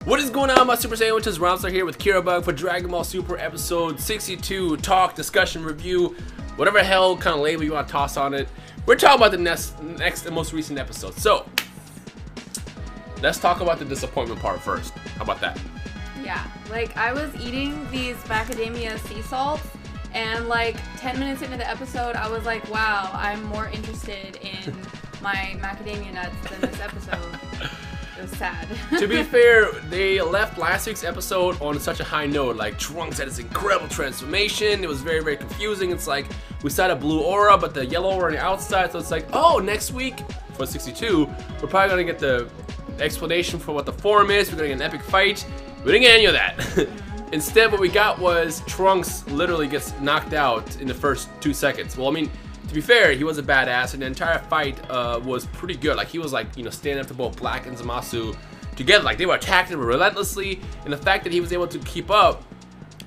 What is going on, my Super Sandwiches? Romstar here with Kirabug for Dragon Ball Super episode 62, talk, discussion, review, whatever hell kind of label you want to toss on it. We're talking about the next and most recent episode. So, let's talk about the disappointment part first. How about that? Yeah, like I was eating these macadamia sea salts, and like 10 minutes into the episode, I was like, wow, I'm more interested in my macadamia nuts than this episode. It was sad. To be fair, they left last week's episode on such a high note. Like, Trunks had this incredible transformation. It was very, very confusing. It's like, we saw a blue aura, but the yellow aura on the outside. So it's like, oh, next week for 62, we're probably going to get the explanation for what the form is. We're going to get an epic fight. We didn't get any of that. Instead, what we got was Trunks literally gets knocked out in the first 2 seconds. Well, I mean, to be fair, he was a badass, and the entire fight was pretty good. Like, he was like, standing up to both Black and Zamasu together. Like, they were attacking him relentlessly, and the fact that he was able to keep up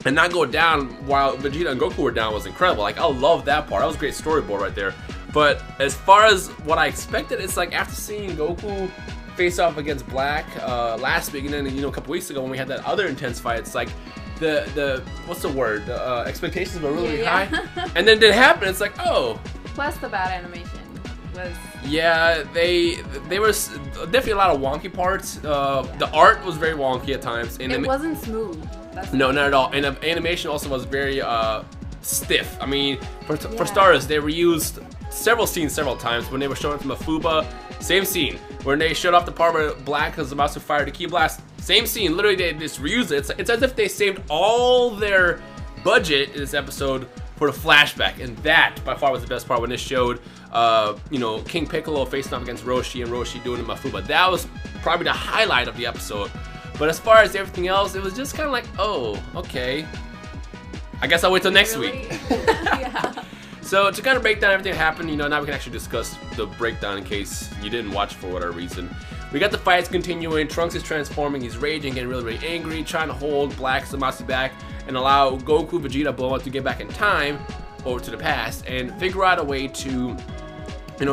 and not go down while Vegeta and Goku were down was incredible. Like, I love that part. That was a great storyboard right there. But as far as what I expected, it's like after seeing Goku face off against Black last week, and then a couple weeks ago when we had that other intense fight, it's like the what's the word? Expectations were really high, and then it didn't happen. It's like, oh. Plus the bad animation was. Yeah, they were definitely a lot of wonky parts. The art was very wonky at times, and it wasn't smooth. No, not at all. And the animation also was very stiff. I mean, for starters, they reused several scenes several times. When they were showing from Mafuba, same scene. When they showed off the part where Black was about to fire the Ki Blast, same scene. Literally, they just reused it. It's as if they saved all their budget in this episode for the flashback, and that by far was the best part when this showed, King Piccolo facing off against Roshi and Roshi doing the Mafuba. That was probably the highlight of the episode. But as far as everything else, it was just kind of like, oh, okay. I guess I'll wait till next week. Yeah. So to kind of break down everything that happened, now we can actually discuss the breakdown in case you didn't watch for whatever reason. We got the fights continuing. Trunks is transforming. He's raging, getting really, really angry, trying to hold Black Zamasu back and allow Goku, Vegeta, Bulma to get back in time or to the past and figure out a way to,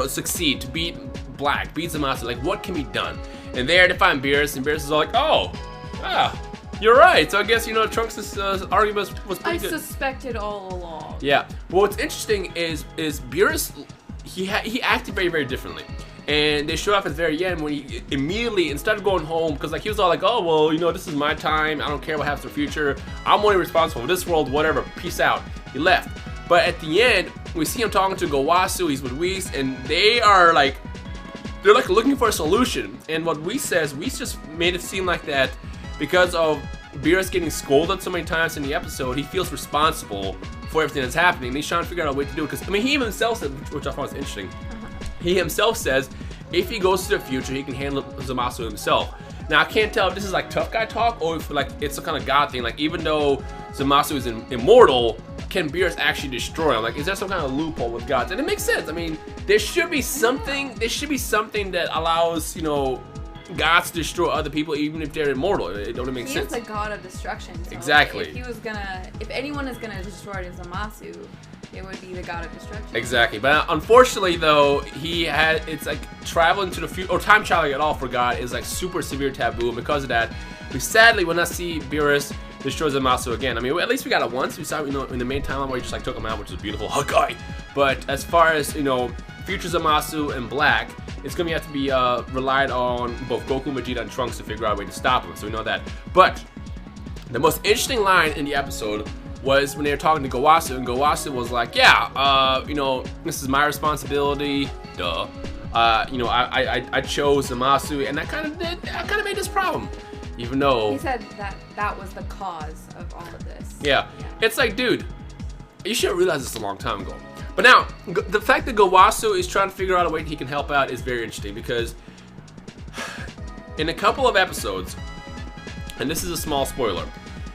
succeed, to beat Black, beat Zamasu. Like, what can be done? And there they find Beerus, and Beerus is all like, you're right. So I guess, Trunks' argument was pretty good. I suspected all along. Yeah. Well, what's interesting is Beerus, he acted very, very differently. And they showed off at the very end when he immediately, instead of going home, because like he was all like, oh, well, this is my time. I don't care what happens in the future. I'm only responsible for this world, whatever. Peace out. He left. But at the end, we see him talking to Gowasu. He's with Whis, and they're like looking for a solution. And what Whis says, Whis just made it seem like that because of Beerus getting scolded so many times in the episode, he feels responsible for everything that's happening. And he's trying to figure out a way to do it. Because, he even himself said, which I thought was interesting, he himself says if he goes to the future, he can handle Zamasu himself. Now, I can't tell if this is like tough guy talk or if like it's some kind of god thing. Like, even though Zamasu is immortal, can Beerus actually destroy him? Like, is there some kind of loophole with gods? And it makes sense. I mean, there should be something that allows, gods to destroy other people even if they're immortal. It don't make sense. He is the god of destruction. So exactly. If anyone is gonna destroy Zamasu, it would be the god of destruction. Exactly. But unfortunately, though, it's like traveling to the future, or time traveling at all for God is like super severe taboo. And because of that, we sadly will not see Beerus destroy Zamasu again. I mean, at least we got it once. We saw, in the main timeline where he just like took him out, which was beautiful. Hakai. But as far as, future Zamasu and Black, it's going to have to be relied on both Goku, Vegeta, and Trunks to figure out a way to stop him. So we know that. But the most interesting line in the episode was when they were talking to Gowasu, and Gowasu was like, this is my responsibility, duh. I chose Zamasu, and I kind of made this problem. Even though he said that was the cause of all of this. Yeah. It's like, dude, you should have realized this a long time ago. But now, the fact that Gowasu is trying to figure out a way he can help out is very interesting because in a couple of episodes, and this is a small spoiler,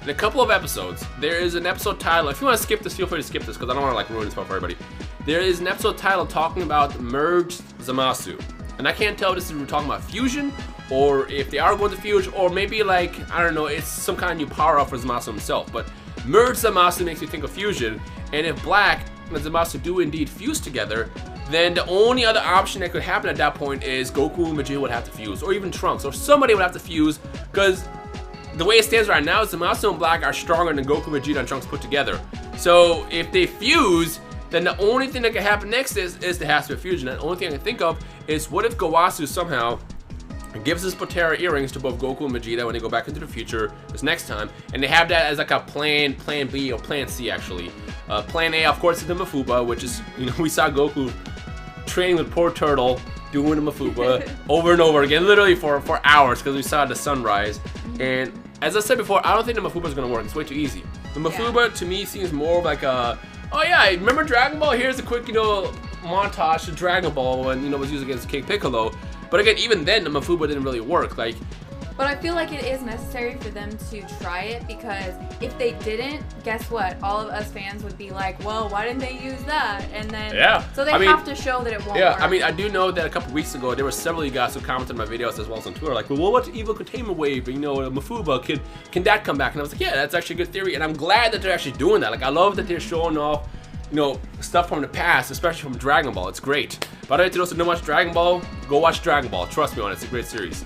in a couple of episodes, there is an episode title. If you want to skip this, feel free to skip this because I don't want to ruin this for everybody. There is an episode title talking about merged Zamasu. And I can't tell if this is we're talking about fusion or if they are going to fuse or maybe like, I don't know, it's some kind of new power up for Zamasu himself. But merged Zamasu makes me think of fusion. And if Black and Zamasu do indeed fuse together, then the only other option that could happen at that point is Goku and Vegeta would have to fuse, or even Trunks, or somebody would have to fuse, because the way it stands right now, Zamasu and Black are stronger than Goku, Vegeta, and Trunks put together. So if they fuse, then the only thing that can happen next is there has to be a fusion. And the only thing I can think of is what if Gowasu somehow gives his Potara earrings to both Goku and Vegeta when they go back into the future this next time, and they have that as like a plan B or plan C actually. Plan A, of course, is the Mafuba, which is, you know, we saw Goku training with poor Turtle, doing the Mafuba over and over again, literally for hours, because we saw the sunrise. And as I said before, I don't think the Mafuba is gonna work. It's way too easy. The Mafuba to me seems more like a, oh yeah, remember Dragon Ball? Here's a quick, you know, montage of Dragon Ball when, you know, was used against King Piccolo. But again, even then, the Mafuba didn't really work. Like, but I feel like it is necessary for them to try it, because if they didn't, guess what? All of us fans would be like, well, why didn't they use that? And then, so they have to show that it won't work. I mean, I do know that a couple weeks ago, there were several of you guys who commented on my videos as well as on Twitter, like, well, what's Evil Containment Wave? You know, Mafuba, can that come back? And I was like, yeah, that's actually a good theory. And I'm glad that they're actually doing that. Like, I love that they're showing off, you know, stuff from the past, especially from Dragon Ball. It's great. By the way, to those who don't watch Dragon Ball, go watch Dragon Ball. Trust me on it, it's a great series.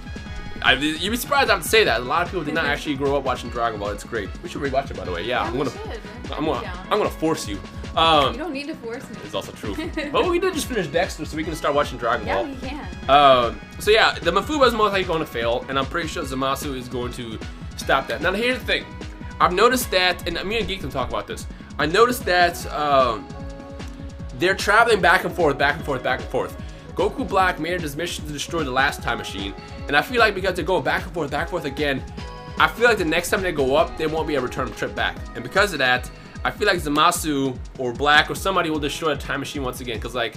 You'd be surprised I have to say that. A lot of people did not actually grow up watching Dragon Ball. It's great. We should rewatch it, by the way. Yeah, I'm gonna force you. You don't need to force me. It's also true. But we did just finish Dexter, so we can start watching Dragon Ball. Yeah, we can. So yeah, the Mafuba is most likely going to fail, and I'm pretty sure Zamasu is going to stop that. Now here's the thing. I've noticed that, and me and Geek can talk about this. I noticed that they're traveling back and forth, back and forth, back and forth. Goku Black made this mission to destroy the last time machine, and I feel like because they're going back and forth again, I feel like the next time they go up, there won't be a return trip back. And because of that, I feel like Zamasu or Black or somebody will destroy the time machine once again. Because like,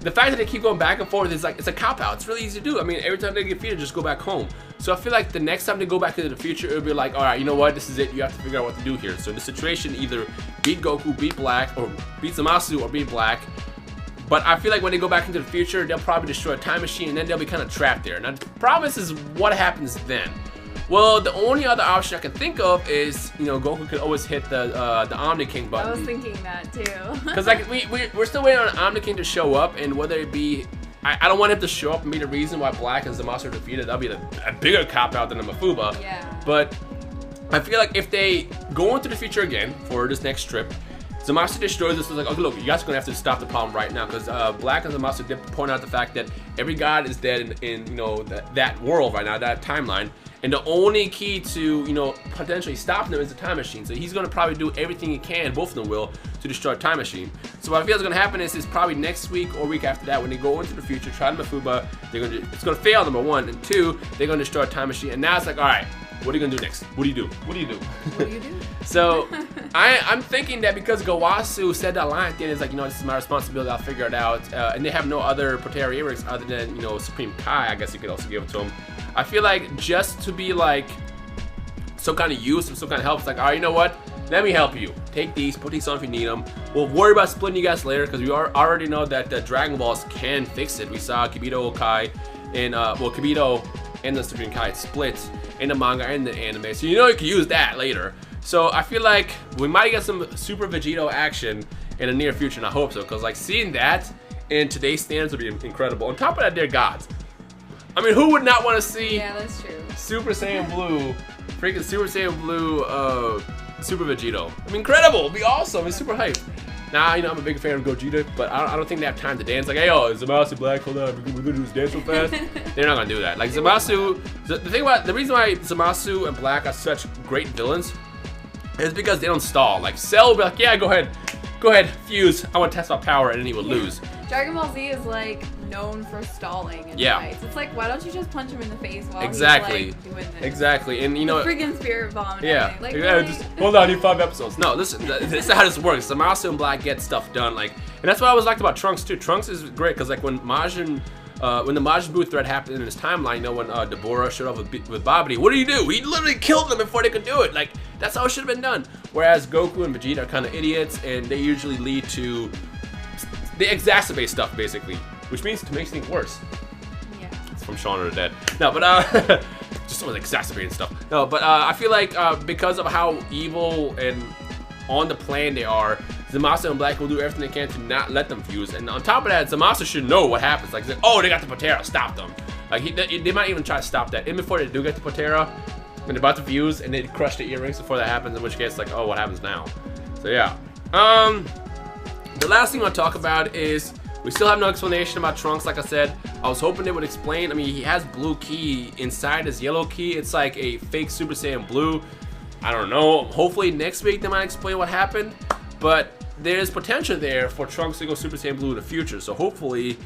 the fact that they keep going back and forth is like, it's a cop-out. It's really easy to do. I mean, every time they get defeated, just go back home. So I feel like the next time they go back into the future, it'll be like, all right, you know what, this is it. You have to figure out what to do here. So in the situation, either beat Goku, beat Black, or beat Zamasu, or beat Black. But I feel like when they go back into the future, they'll probably destroy a time machine, and then they'll be kind of trapped there. Now, the problem is what happens then? Well, the only other option I can think of is, you know, Goku could always hit the Omni King button. I was thinking that too. Because like we're still waiting on Omni King to show up, and whether it be, I don't want him to show up and be the reason why Black and Zamasu are defeated. That'll be a bigger cop out than the Mafuba. Yeah. But I feel like if they go into the future again for this next trip, Zamasu destroys this. It's like, okay, look, you guys are gonna have to stop the problem right now, because Black and Zamasu did point out the fact that every god is dead in you know that world right now, that timeline, and the only key to, you know, potentially stopping them is the time machine. So he's gonna probably do everything he can, both of them will, to destroy the time machine. So what I feel is gonna happen is probably next week or week after that, when they go into the future, try the Mafuba, it's gonna fail, number one, and two, they're gonna destroy a time machine. And now it's like, all right, what are you gonna do next? What do you do? What do you do? What do you do? So I'm thinking that because Gowasu said that line at the end, is like, you know, this is my responsibility, I'll figure it out. And they have no other Potara earrings other than, you know, Supreme Kai. I guess you could also give it to him. I feel like just to be like some kind of use, some kind of help, it's like, all right, you know what? Let me help you. Take these, put these on if you need them. We'll worry about splitting you guys later, because we already know that the Dragon Balls can fix it. We saw Kibito Kai and Kibito and the Supreme Kai split in the manga and the anime, so you know you can use that later. So I feel like we might get some Super Vegito action in the near future, and I hope so, because like seeing that in today's standards would be incredible. On top of that, they're gods. I mean, who would not want to see that's true. Super Saiyan Blue, freaking Super Saiyan Blue, Super Vegito? I mean, incredible. It'd be awesome. It's super hype. Now, you know, I'm a big fan of Gogeta, but I don't think they have time to dance. Like, hey, yo, Zamasu Black, hold on, we're gonna do this dance real fast. They're not gonna do that. Like, Zamasu, the reason why Zamasu and Black are such great villains is because they don't stall. Like, Cell will be like, yeah, go ahead, fuse. I want to test my power, and then he will lose. Dragon Ball Z is like known for stalling in fights. It's like, why don't you just punch him in the face while he's like doing this? Exactly, and you know, the friggin' spirit bomb. And yeah, like, really? Just hold on, I need 5 episodes. No, listen, this is how this works. Zamasu and Black get stuff done, like, and that's what I always liked about Trunks too. Trunks is great because like when the Majin Buu threat happened in his timeline, you know, when Deborah showed up with Babidi, what do? He literally killed them before they could do it. Like, that's how it should have been done. Whereas Goku and Vegeta are kind of idiots, and they usually lead to, they exacerbate stuff basically, which means to make things worse. Yeah. It's from Shaun of the Dead. No, but just someone exacerbating stuff. No, but I feel like because of how evil and on the plan they are, Zamasu and Black will do everything they can to not let them fuse. And on top of that, Zamasu should know what happens. Like, oh, they got the Potara, stop them. Like, they might even try to stop that. And before they do get the Potara, and they're about to fuse, and they crush the earrings before that happens. In which case, like, oh, what happens now? So yeah. The last thing I want to talk about is we still have no explanation about Trunks. Like I said, I was hoping they would explain. I mean, he has blue ki inside his yellow ki. It's like a fake Super Saiyan blue. I don't know. Hopefully next week they might explain what happened. But there's potential there for Trunks to go Super Saiyan blue in the future. So hopefully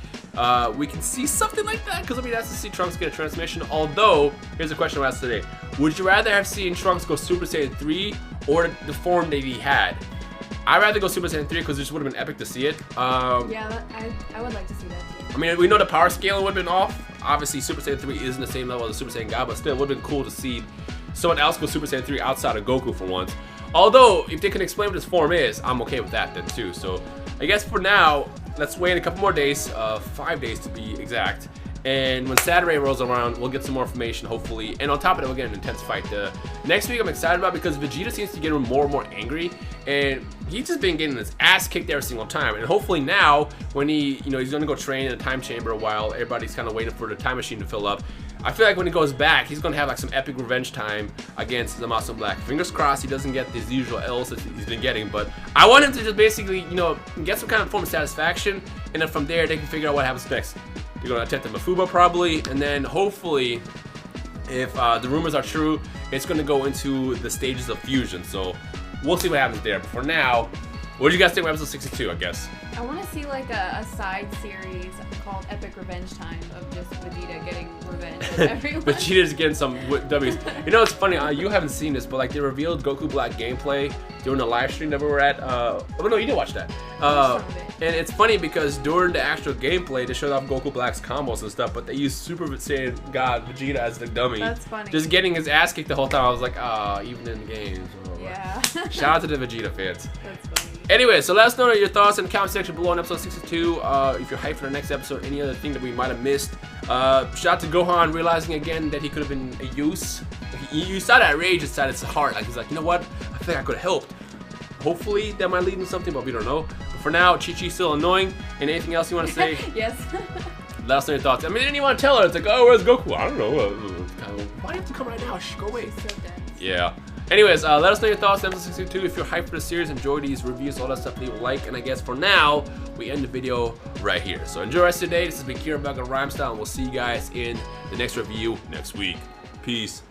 we can see something like that. Because it'll be nice to see Trunks get a transmission. Although, here's a question I asked today. Would you rather have seen Trunks go Super Saiyan 3 or the form that he had? I'd rather go Super Saiyan 3 because it just would have been epic to see it. Yeah, I would like to see that too. I mean, we know the power scaling would have been off. Obviously, Super Saiyan 3 isn't the same level as Super Saiyan God, but still, it would have been cool to see someone else go Super Saiyan 3 outside of Goku for once. Although, if they can explain what his form is, I'm okay with that then too. So, I guess for now, let's wait a couple more days, 5 days to be exact. And when Saturday rolls around, we'll get some more information, hopefully. And on top of it, we'll get an intense fight. Next week, I'm excited about because Vegeta seems to get more and more angry. And he's just been getting his ass kicked every single time. And hopefully now, when he's going to go train in a time chamber while everybody's kind of waiting for the time machine to fill up. I feel like when he goes back, he's going to have like some epic revenge time against the Zamasu Black. Fingers crossed he doesn't get these usual L's that he's been getting. But I want him to just basically, get some kind of form of satisfaction. And then from there, they can figure out what happens next. You're going to attempt the Mafuba probably, and then hopefully, if the rumors are true, it's going to go into the stages of fusion. So we'll see what happens there. But for now, what do you guys think of episode 62, I guess? I want to see like a side series called Epic Revenge Time of just Vegeta getting revenge on everyone. Vegeta's getting some W's. It's funny, you haven't seen this, but like they revealed Goku Black gameplay during the live stream that we were at. Oh no, you did watch that. And it's funny because during the actual gameplay, they showed off Goku Black's combos and stuff, but they used Super Saiyan God Vegeta as the dummy. That's funny. Just getting his ass kicked the whole time. I was like, even in the games. Yeah. Shout out to the Vegeta fans. That's funny. Anyway, so let us know your thoughts in the comment section below on episode 62. If you're hyped for the next episode, any other thing that we might have missed. Shout out to Gohan realizing again that he could have been a use. You saw that rage inside his heart. Like he's like, you know what? I think I could have helped. Hopefully that might lead to something, but we don't know. But for now, Chi-Chi's still annoying. And anything else you want to say? Yes. Let us know your thoughts. I mean, you want to tell her? It's like, oh, where's Goku? I don't know. Why do you have to come right now? Shh, go away. So dense. Yeah. Anyways, let us know your thoughts on episode 62. If you're hyped for the series, enjoy these reviews, all that stuff, leave a like. And I guess for now, we end the video right here. So enjoy the rest of the day. This has been Kieran back on Rhyme Style, and we'll see you guys in the next review next week. Peace.